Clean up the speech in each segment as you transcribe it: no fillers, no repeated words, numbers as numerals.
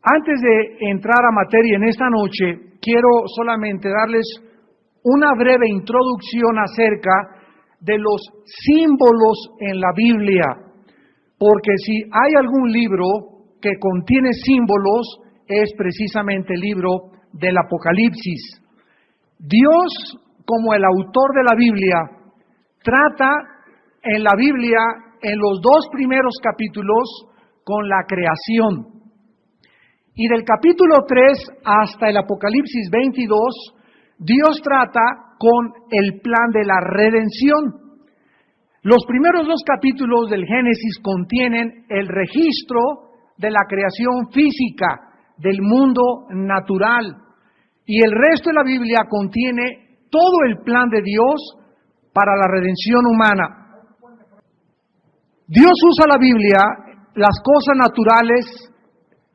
Antes de entrar a materia en esta noche, quiero solamente darles una breve introducción acerca de los símbolos en la Biblia, porque si hay algún libro que contiene símbolos, es precisamente el libro del Apocalipsis. Dios, como el autor de la Biblia, trata en la Biblia, en los 2 primeros capítulos, con la creación. Y del capítulo 3 hasta el Apocalipsis 22, Dios trata con el plan de la redención. Los primeros 2 capítulos del Génesis contienen el registro de la creación física, del mundo natural. Y el resto de la Biblia contiene todo el plan de Dios para la redención humana. Dios usa la Biblia, las cosas naturales,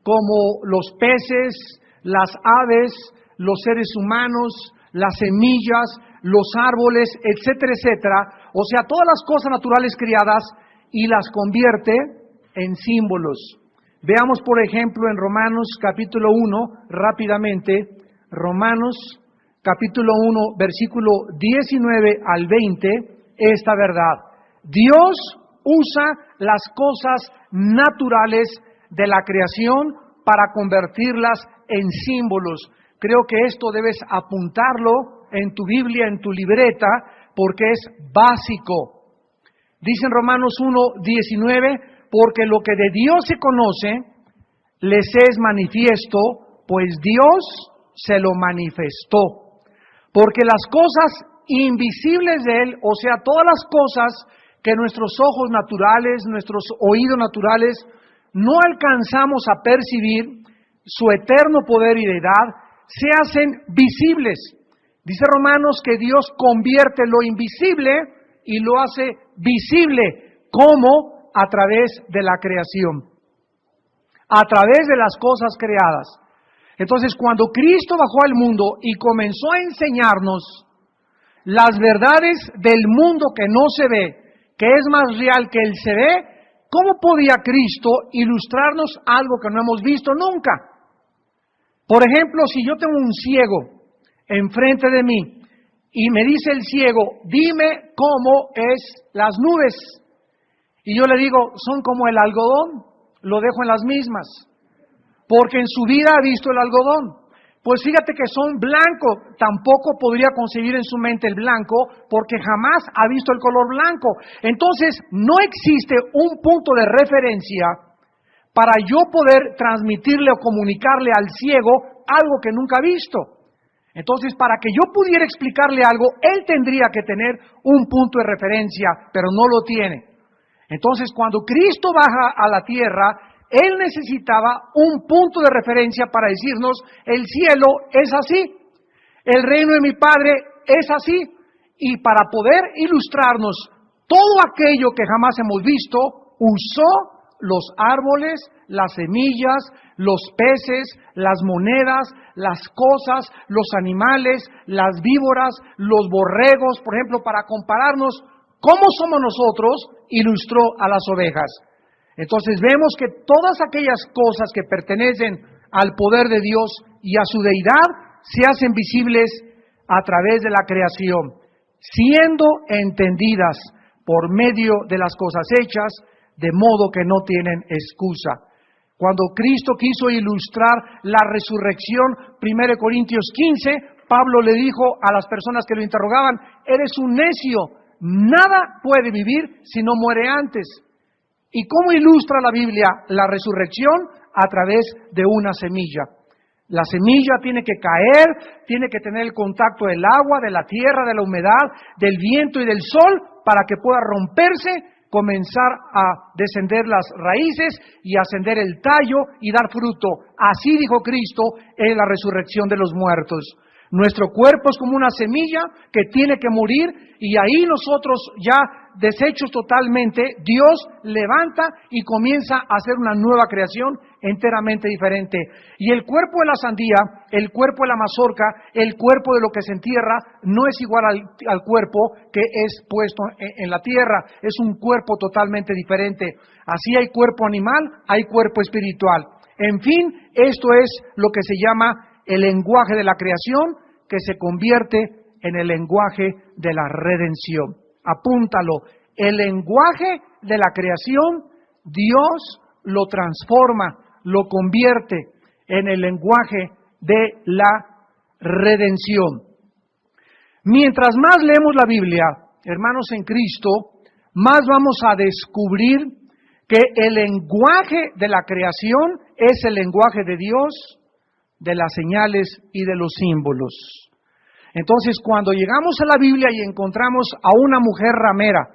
como los peces, las aves, los seres humanos, las semillas, los árboles, etcétera, etcétera. O sea, todas las cosas naturales criadas y las convierte en símbolos. Veamos, por ejemplo, en Romanos capítulo 1, rápidamente, Romanos capítulo 1, versículo 19 al 20, esta verdad. Dios usa las cosas naturales de la creación para convertirlas en símbolos. Creo que esto debes apuntarlo en tu Biblia, en tu libreta, porque es básico. Dice en Romanos 1:19, porque lo que de Dios se conoce, les es manifiesto, pues Dios se lo manifestó. Porque las cosas invisibles de Él, o sea, todas las cosas que nuestros ojos naturales, nuestros oídos naturales, no alcanzamos a percibir, su eterno poder y deidad, se hacen visibles. Dice Romanos que Dios convierte lo invisible y lo hace visible. ¿Cómo? A través de la creación. A través de las cosas creadas. Entonces, cuando Cristo bajó al mundo y comenzó a enseñarnos las verdades del mundo que no se ve, que es más real que el se ve, ¿cómo podía Cristo ilustrarnos algo que no hemos visto nunca? Por ejemplo, si yo tengo un ciego enfrente de mí y me dice el ciego, dime cómo es las nubes. Y yo le digo, son como el algodón, lo dejo en las mismas, porque en su vida ha visto el algodón. Pues fíjate que son blancos, tampoco podría concebir en su mente el blanco, porque jamás ha visto el color blanco. Entonces, no existe un punto de referencia para yo poder transmitirle o comunicarle al ciego algo que nunca ha visto. Entonces, para que yo pudiera explicarle algo, él tendría que tener un punto de referencia, pero no lo tiene. Entonces, cuando Cristo baja a la tierra, Él necesitaba un punto de referencia para decirnos, el cielo es así, el reino de mi Padre es así, y para poder ilustrarnos todo aquello que jamás hemos visto, usó los árboles, las semillas, los peces, las monedas, las cosas, los animales, las víboras, los borregos, por ejemplo, para compararnos cómo somos nosotros, ilustró a las ovejas. Entonces vemos que todas aquellas cosas que pertenecen al poder de Dios y a su deidad se hacen visibles a través de la creación, siendo entendidas por medio de las cosas hechas, de modo que no tienen excusa. Cuando Cristo quiso ilustrar la resurrección, 1 Corintios 15, Pablo le dijo a las personas que lo interrogaban, eres un necio, nada puede vivir si no muere antes. ¿Y cómo ilustra la Biblia la resurrección? A través de una semilla. La semilla tiene que caer, tiene que tener el contacto del agua, de la tierra, de la humedad, del viento y del sol, para que pueda romperse, comenzar a descender las raíces y ascender el tallo y dar fruto. Así dijo Cristo en la resurrección de los muertos. Nuestro cuerpo es como una semilla que tiene que morir y ahí nosotros ya deshechos totalmente, Dios levanta y comienza a hacer una nueva creación enteramente diferente. Y el cuerpo de la sandía, el cuerpo de la mazorca, el cuerpo de lo que se entierra, no es igual al cuerpo que es puesto en la tierra. Es un cuerpo totalmente diferente. Así hay cuerpo animal, hay cuerpo espiritual. En fin, esto es lo que se llama el lenguaje de la creación, que se convierte en el lenguaje de la redención. Apúntalo, el lenguaje de la creación, Dios lo transforma, lo convierte en el lenguaje de la redención. Mientras más leemos la Biblia, hermanos en Cristo, más vamos a descubrir que el lenguaje de la creación es el lenguaje de Dios, de las señales y de los símbolos. Entonces, cuando llegamos a la Biblia y encontramos a una mujer ramera,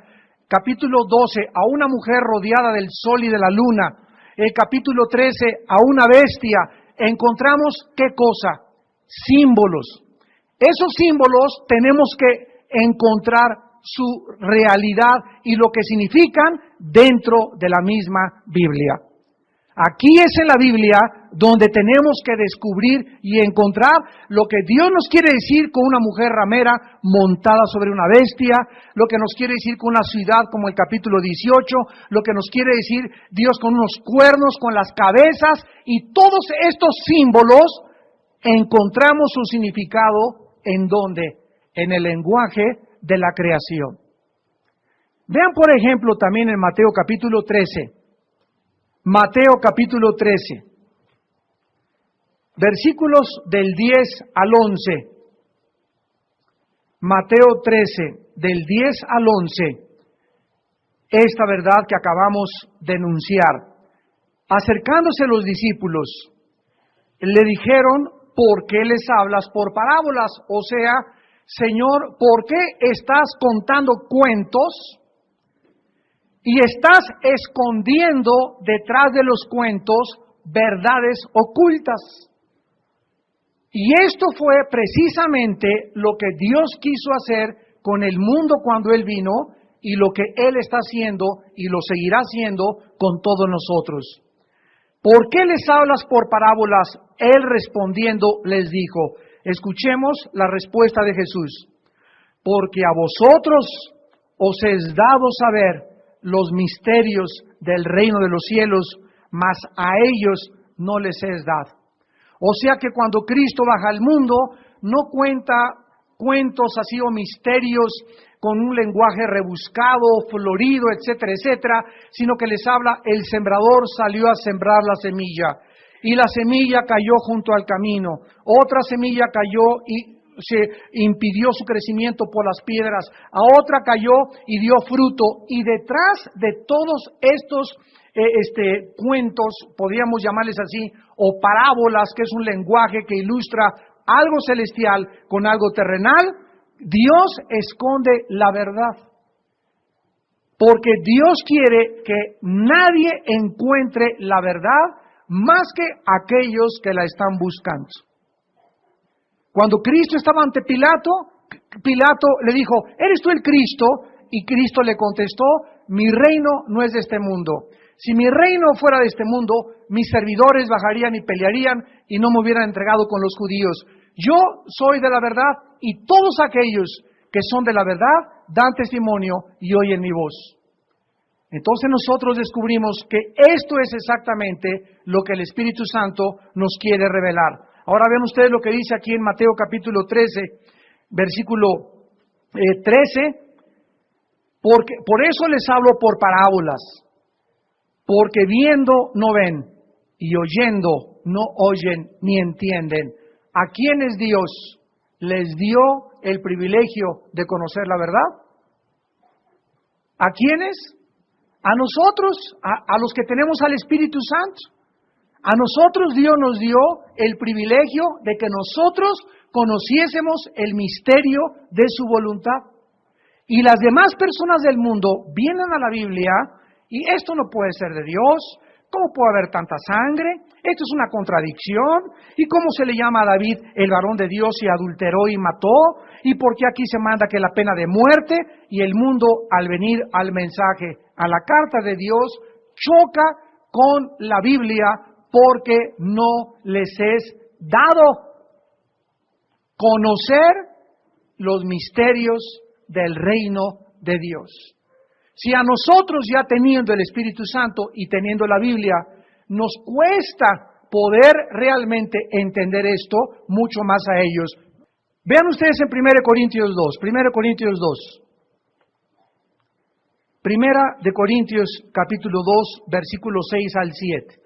capítulo 12, a una mujer rodeada del sol y de la luna, el capítulo 13, a una bestia, encontramos ¿qué cosa? Símbolos. Esos símbolos tenemos que encontrar su realidad y lo que significan dentro de la misma Biblia. Aquí es en la Biblia donde tenemos que descubrir y encontrar lo que Dios nos quiere decir con una mujer ramera montada sobre una bestia, lo que nos quiere decir con una ciudad como el capítulo 18, lo que nos quiere decir Dios con unos cuernos, con las cabezas, y todos estos símbolos encontramos su significado ¿en dónde? En el lenguaje de la creación. Vean por ejemplo también en Mateo capítulo 13. Mateo capítulo 13, versículos del 10 al 11. Mateo 13, del 10 al 11, esta verdad que acabamos de enunciar. Acercándose los discípulos, le dijeron, ¿por qué les hablas por parábolas? O sea, Señor, ¿por qué estás contando cuentos? Y estás escondiendo detrás de los cuentos verdades ocultas. Y esto fue precisamente lo que Dios quiso hacer con el mundo cuando Él vino y lo que Él está haciendo y lo seguirá haciendo con todos nosotros. ¿Por qué les hablas por parábolas? Él respondiendo les dijo, escuchemos la respuesta de Jesús. Porque a vosotros os es dado saber los misterios del reino de los cielos, mas a ellos no les es dado. O sea que cuando Cristo baja al mundo, no cuenta cuentos así o misterios con un lenguaje rebuscado, florido, etcétera, etcétera, sino que les habla, el sembrador salió a sembrar la semilla, y la semilla cayó junto al camino, otra semilla cayó y se impidió su crecimiento por las piedras, a otra cayó y dio fruto, y detrás de todos estos cuentos, podríamos llamarles así, o parábolas, que es un lenguaje que ilustra algo celestial con algo terrenal, Dios esconde la verdad. Porque Dios quiere que nadie encuentre la verdad más que aquellos que la están buscando. Cuando Cristo estaba ante Pilato, Pilato le dijo, ¿eres tú el Cristo? Y Cristo le contestó, mi reino no es de este mundo. Si mi reino fuera de este mundo, mis servidores bajarían y pelearían y no me hubieran entregado con los judíos. Yo soy de la verdad y todos aquellos que son de la verdad dan testimonio y oyen mi voz. Entonces nosotros descubrimos que esto es exactamente lo que el Espíritu Santo nos quiere revelar. Ahora ven ustedes lo que dice aquí en Mateo capítulo 13, versículo 13. Porque, por eso les hablo por parábolas, porque viendo no ven y oyendo no oyen ni entienden. ¿A quiénes Dios les dio el privilegio de conocer la verdad? ¿A quiénes? A nosotros, a los que tenemos al Espíritu Santo. A nosotros Dios nos dio el privilegio de que nosotros conociésemos el misterio de su voluntad. Y las demás personas del mundo vienen a la Biblia y esto no puede ser de Dios. ¿Cómo puede haber tanta sangre? Esto es una contradicción. ¿Y cómo se le llama a David el varón de Dios y adulteró y mató? ¿Y por qué aquí se manda que la pena de muerte? Y el mundo, al venir al mensaje, a la carta de Dios, choca con la Biblia porque no les es dado conocer los misterios del reino de Dios. Si a nosotros, ya teniendo el Espíritu Santo y teniendo la Biblia, nos cuesta poder realmente entender esto mucho más a ellos. Vean ustedes en 1 Corintios 2, 1 Corintios 2. Primera de Corintios capítulo 2, versículos 6 al 7.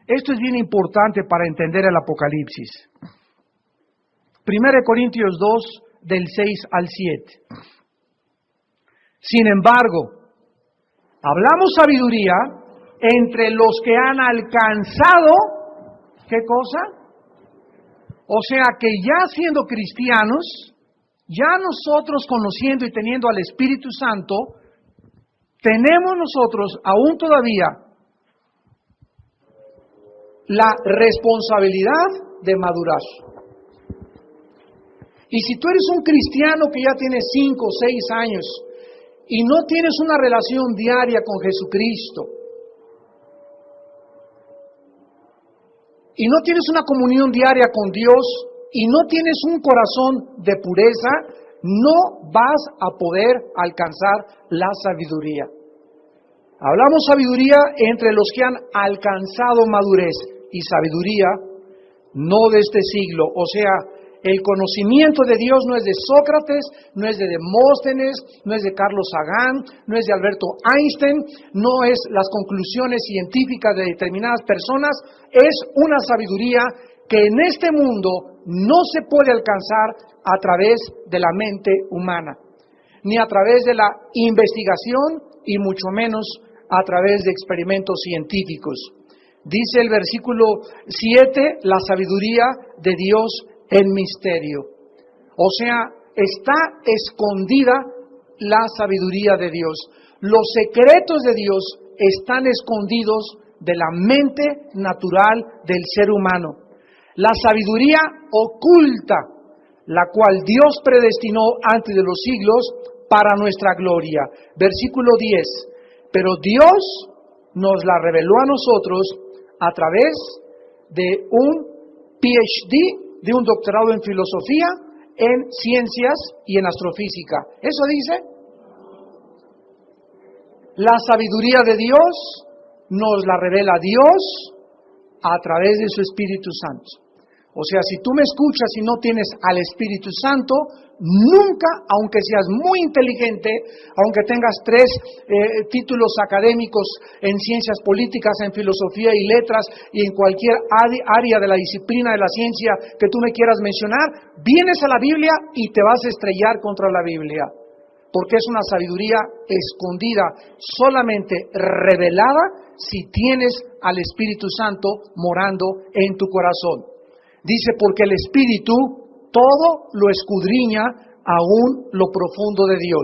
Esto es bien importante para entender el Apocalipsis. 1 Corintios 2, del 6 al 7. Sin embargo, hablamos sabiduría entre los que han alcanzado, ¿qué cosa? O sea que ya siendo cristianos, ya nosotros conociendo y teniendo al Espíritu Santo, tenemos nosotros aún todavía la responsabilidad de madurar. Y si tú eres un cristiano que ya tiene 5 o 6 años y no tienes una relación diaria con Jesucristo, y no tienes una comunión diaria con Dios, y no tienes un corazón de pureza, no vas a poder alcanzar la sabiduría. Hablamos sabiduría entre los que han alcanzado madurez, y sabiduría no de este siglo. O sea, el conocimiento de Dios no es de Sócrates, no es de Demóstenes, no es de Carlos Sagan, no es de Alberto Einstein, no es las conclusiones científicas de determinadas personas, es una sabiduría que en este mundo no se puede alcanzar a través de la mente humana, ni a través de la investigación y mucho menos a través de experimentos científicos. Dice el versículo 7, la sabiduría de Dios en misterio. O sea, está escondida la sabiduría de Dios. Los secretos de Dios están escondidos de la mente natural del ser humano. La sabiduría oculta, la cual Dios predestinó antes de los siglos para nuestra gloria. Versículo 10. Pero Dios nos la reveló a nosotros a través de un PhD, de un doctorado en filosofía, en ciencias y en astrofísica. ¿Eso dice? La sabiduría de Dios nos la revela Dios a través de su Espíritu Santo. O sea, si tú me escuchas y no tienes al Espíritu Santo, nunca, aunque seas muy inteligente, aunque tengas 3 títulos académicos en ciencias políticas, en filosofía y letras y en cualquier área de la disciplina de la ciencia que tú me quieras mencionar, vienes a la Biblia y te vas a estrellar contra la Biblia, porque es una sabiduría escondida, solamente revelada si tienes al Espíritu Santo morando en tu corazón. Dice, porque el Espíritu todo lo escudriña, aún lo profundo de Dios.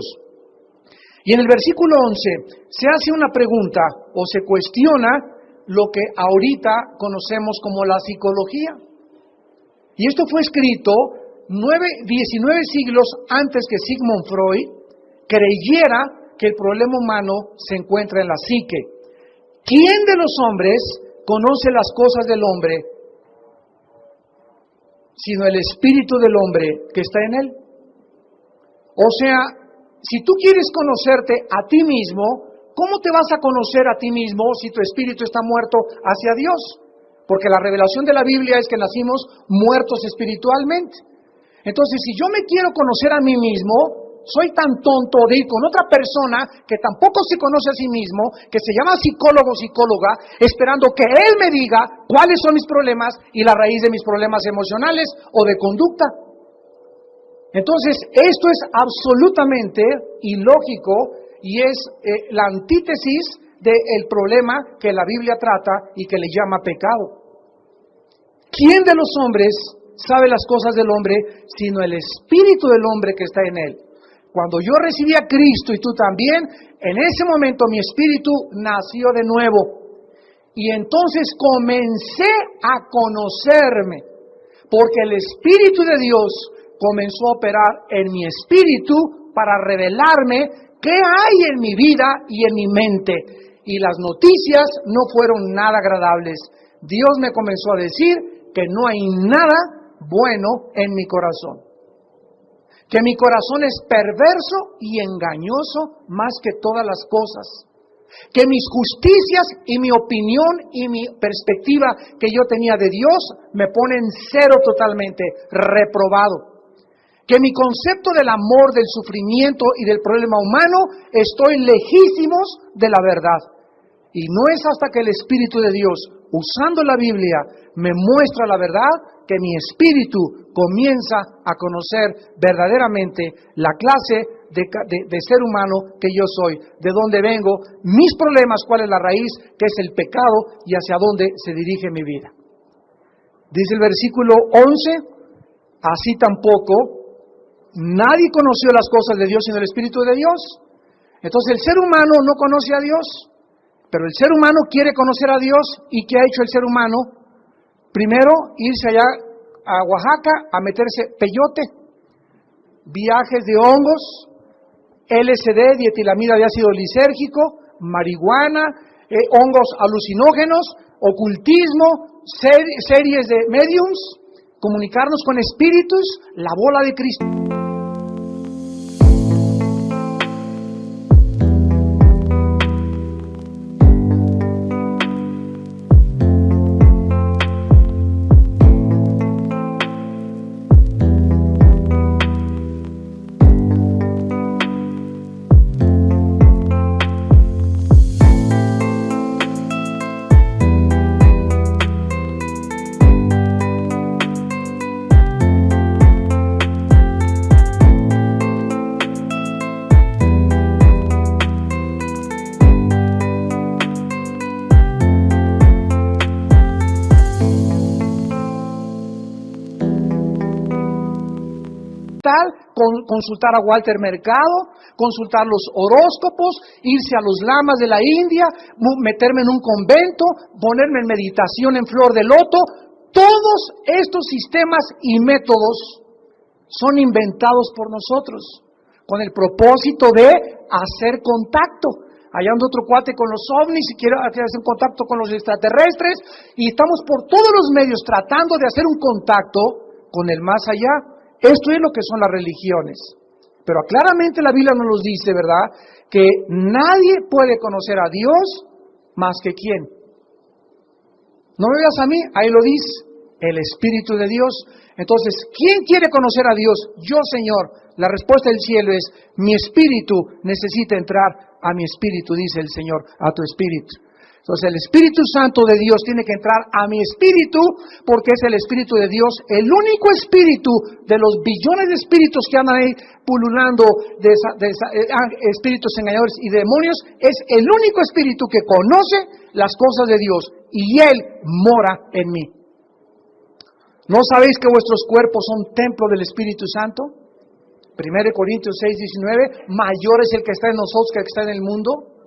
Y en el versículo 11 se hace una pregunta o se cuestiona lo que ahorita conocemos como la psicología. Y esto fue escrito 19 siglos antes que Sigmund Freud creyera que el problema humano se encuentra en la psique. ¿Quién de los hombres conoce las cosas del hombre sino el espíritu del hombre que está en él? O sea, si tú quieres conocerte a ti mismo, ¿cómo te vas a conocer a ti mismo si tu espíritu está muerto hacia Dios? Porque la revelación de la Biblia es que nacimos muertos espiritualmente. Entonces, si yo me quiero conocer a mí mismo, soy tan tonto de ir con otra persona que tampoco se conoce a sí mismo, que se llama psicólogo o psicóloga, esperando que él me diga cuáles son mis problemas y la raíz de mis problemas emocionales o de conducta. Entonces, esto es absolutamente ilógico y es la antítesis del problema que la Biblia trata y que le llama pecado. ¿Quién de los hombres sabe las cosas del hombre sino el espíritu del hombre que está en él? Cuando yo recibí a Cristo y tú también, en ese momento mi espíritu nació de nuevo. Y entonces comencé a conocerme, porque el Espíritu de Dios comenzó a operar en mi espíritu para revelarme qué hay en mi vida y en mi mente. Y las noticias no fueron nada agradables. Dios me comenzó a decir que no hay nada bueno en mi corazón. Que mi corazón es perverso y engañoso más que todas las cosas. Que mis justicias y mi opinión y mi perspectiva que yo tenía de Dios me ponen cero totalmente, reprobado. Que mi concepto del amor, del sufrimiento y del problema humano, estoy lejísimos de la verdad. Y no es hasta que el Espíritu de Dios, usando la Biblia, me muestra la verdad, que mi espíritu comienza a conocer verdaderamente la clase de ser humano que yo soy, de dónde vengo, mis problemas, cuál es la raíz, que es el pecado y hacia dónde se dirige mi vida. Dice el versículo 11, así tampoco nadie conoció las cosas de Dios sino el Espíritu de Dios. Entonces el ser humano no conoce a Dios, pero el ser humano quiere conocer a Dios. ¿Y qué ha hecho el ser humano? Primero, irse allá a Oaxaca a meterse peyote, viajes de hongos, LSD, dietilamida de ácido lisérgico, marihuana, hongos alucinógenos, ocultismo, series de mediums, comunicarnos con espíritus, la bola de cristal. Consultar a Walter Mercado, consultar los horóscopos, irse a los lamas de la India, meterme en un convento, ponerme en meditación en flor de loto. Todos estos sistemas y métodos son inventados por nosotros con el propósito de hacer contacto. Allá anda otro cuate con los ovnis y quiere hacer contacto con los extraterrestres, y estamos por todos los medios tratando de hacer un contacto con el más allá. Esto es lo que son las religiones. Pero claramente la Biblia nos dice, ¿verdad?, que nadie puede conocer a Dios más que ¿quién? No me veas a mí, ahí lo dice, el Espíritu de Dios. Entonces, ¿quién quiere conocer a Dios? Yo, Señor. La respuesta del cielo es, mi espíritu necesita entrar a mi espíritu, dice el Señor, a tu espíritu. Entonces el Espíritu Santo de Dios tiene que entrar a mi espíritu, porque es el Espíritu de Dios, el único espíritu de los billones de espíritus que andan ahí pululando, espíritus engañadores y demonios, es el único espíritu que conoce las cosas de Dios, y Él mora en mí. ¿No sabéis que vuestros cuerpos son templo del Espíritu Santo? 1 Corintios 6:19, mayor es el que está en nosotros que el que está en el mundo.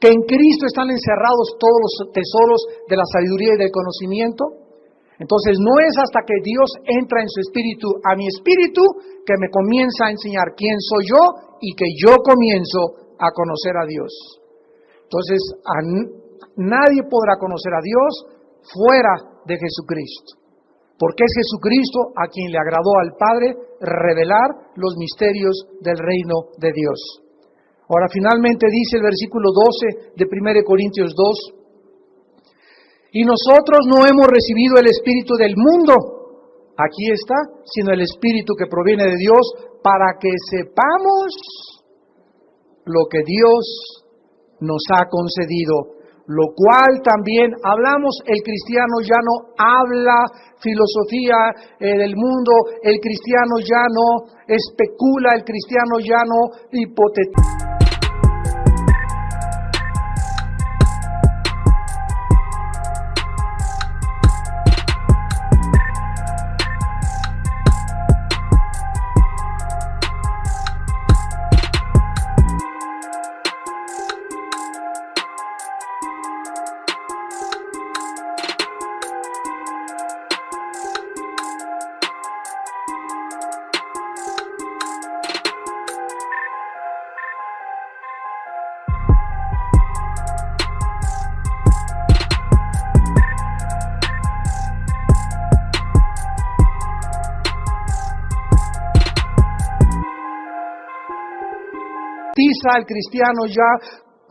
Que en Cristo están encerrados todos los tesoros de la sabiduría y del conocimiento. Entonces no es hasta que Dios entra en su espíritu a mi espíritu que me comienza a enseñar quién soy yo y que yo comienzo a conocer a Dios. Entonces nadie podrá conocer a Dios fuera de Jesucristo, porque es Jesucristo a quien le agradó al Padre revelar los misterios del reino de Dios. Ahora finalmente dice el versículo 12 de 1 Corintios 2, y nosotros no hemos recibido el espíritu del mundo, aquí está, sino el espíritu que proviene de Dios, para que sepamos lo que Dios nos ha concedido, lo cual también hablamos. El cristiano ya no habla filosofía del mundo, el cristiano ya no especula, el cristiano ya no hipotetiza. El cristiano ya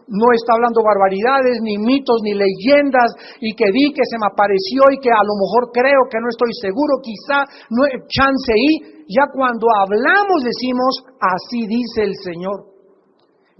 no está hablando barbaridades, ni mitos, ni leyendas, y que vi que se me apareció y que a lo mejor creo que no estoy seguro, quizá, no, chance y, ya cuando hablamos decimos, así dice el Señor.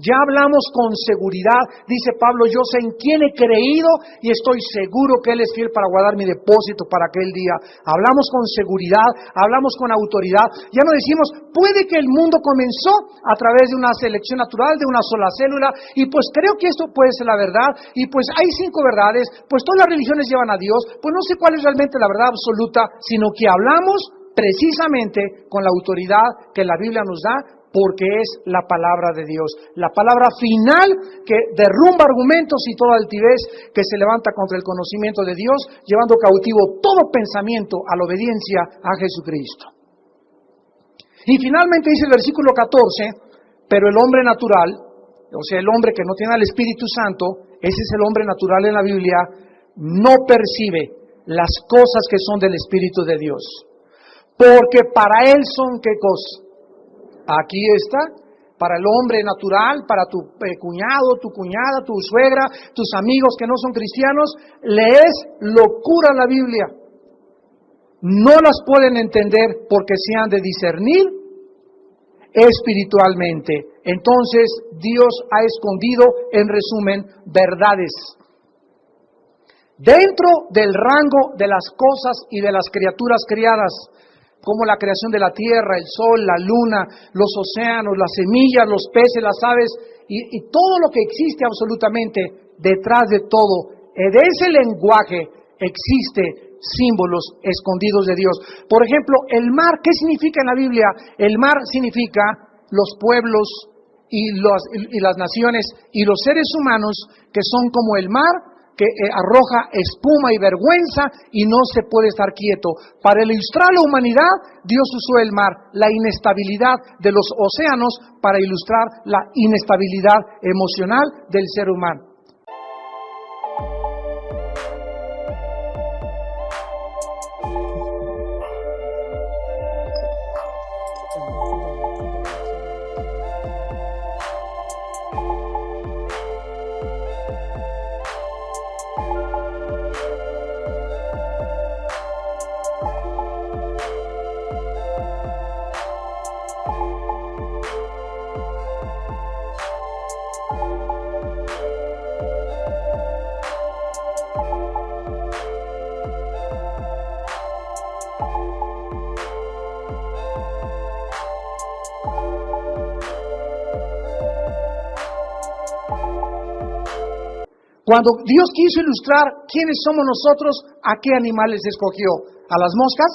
Ya hablamos con seguridad, dice Pablo, yo sé en quién he creído y estoy seguro que Él es fiel para guardar mi depósito para aquel día. Hablamos con seguridad, hablamos con autoridad. Ya no decimos, puede que el mundo comenzó a través de una selección natural, de una sola célula, y pues creo que esto puede ser la verdad, y pues hay 5 verdades, pues todas las religiones llevan a Dios, pues no sé cuál es realmente la verdad absoluta, sino que hablamos precisamente con la autoridad que la Biblia nos da, porque es la palabra de Dios, la palabra final que derrumba argumentos y toda altivez que se levanta contra el conocimiento de Dios, llevando cautivo todo pensamiento a la obediencia a Jesucristo. Y finalmente dice el versículo 14, pero el hombre natural, o sea, el hombre que no tiene al Espíritu Santo, ese es el hombre natural en la Biblia, no percibe las cosas que son del Espíritu de Dios, porque para él son ¿qué cosa? Aquí está, para el hombre natural, para tu cuñado, tu cuñada, tu suegra, tus amigos que no son cristianos, le es locura la Biblia. No las pueden entender porque se han de discernir espiritualmente. Entonces Dios ha escondido, en resumen, verdades dentro del rango de las cosas y de las criaturas criadas, como la creación de la tierra, el sol, la luna, los océanos, las semillas, los peces, las aves y todo lo que existe absolutamente. Detrás de todo, de ese lenguaje existe símbolos escondidos de Dios. Por ejemplo, el mar, ¿qué significa en la Biblia? El mar significa los pueblos y las naciones y los seres humanos que son como el mar, que arroja espuma y vergüenza y no se puede estar quieto. Para ilustrar la humanidad, Dios usó el mar, la inestabilidad de los océanos, para ilustrar la inestabilidad emocional del ser humano. Cuando Dios quiso ilustrar quiénes somos nosotros, ¿a qué animales escogió? ¿A las moscas?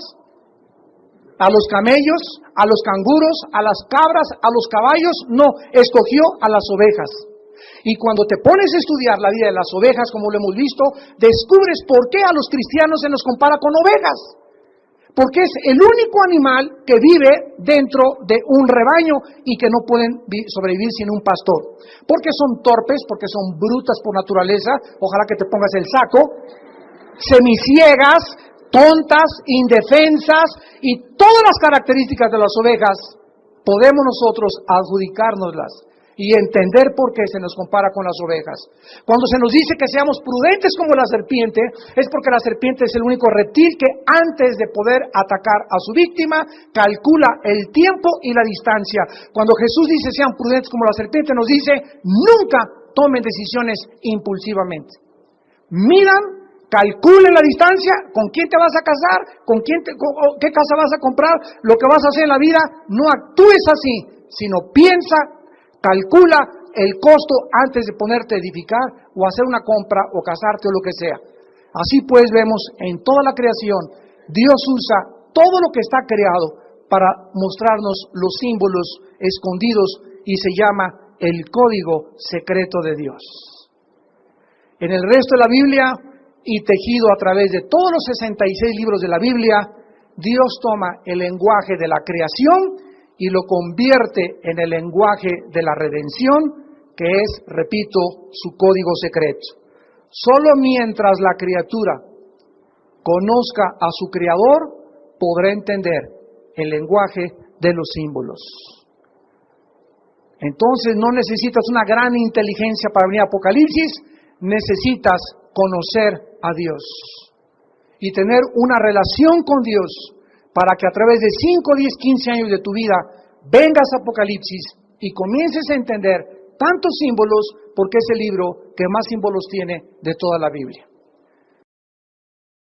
¿A los camellos? ¿A los canguros? ¿A las cabras? ¿A los caballos? No, escogió a las ovejas. Y cuando te pones a estudiar la vida de las ovejas, como lo hemos visto, descubres por qué a los cristianos se nos compara con ovejas. Porque es el único animal que vive dentro de un rebaño y que no pueden sobrevivir sin un pastor. Porque son torpes, porque son brutas por naturaleza, ojalá que te pongas el saco, semiciegas, tontas, indefensas y todas las características de las ovejas, podemos nosotros adjudicárnoslas y entender por qué se nos compara con las ovejas. Cuando se nos dice que seamos prudentes como la serpiente, es porque la serpiente es el único reptil que antes de poder atacar a su víctima, calcula el tiempo y la distancia. Cuando Jesús dice sean prudentes como la serpiente, nos dice nunca tomen decisiones impulsivamente. Miran, calculen la distancia, con quién te vas a casar, qué casa vas a comprar, lo que vas a hacer en la vida. No actúes así, sino piensa, calcula el costo antes de ponerte a edificar o hacer una compra o casarte o lo que sea. Así pues vemos en toda la creación, Dios usa todo lo que está creado para mostrarnos los símbolos escondidos y se llama el código secreto de Dios. En el resto de la Biblia y tejido a través de todos los 66 libros de la Biblia, Dios toma el lenguaje de la creación y lo convierte en el lenguaje de la redención, que es, repito, su código secreto. Solo mientras la criatura conozca a su Creador, podrá entender el lenguaje de los símbolos. Entonces no necesitas una gran inteligencia para venir a Apocalipsis, necesitas conocer a Dios y tener una relación con Dios para que a través de 5, 10, 15 años de tu vida vengas a Apocalipsis y comiences a entender tantos símbolos, porque es el libro que más símbolos tiene de toda la Biblia.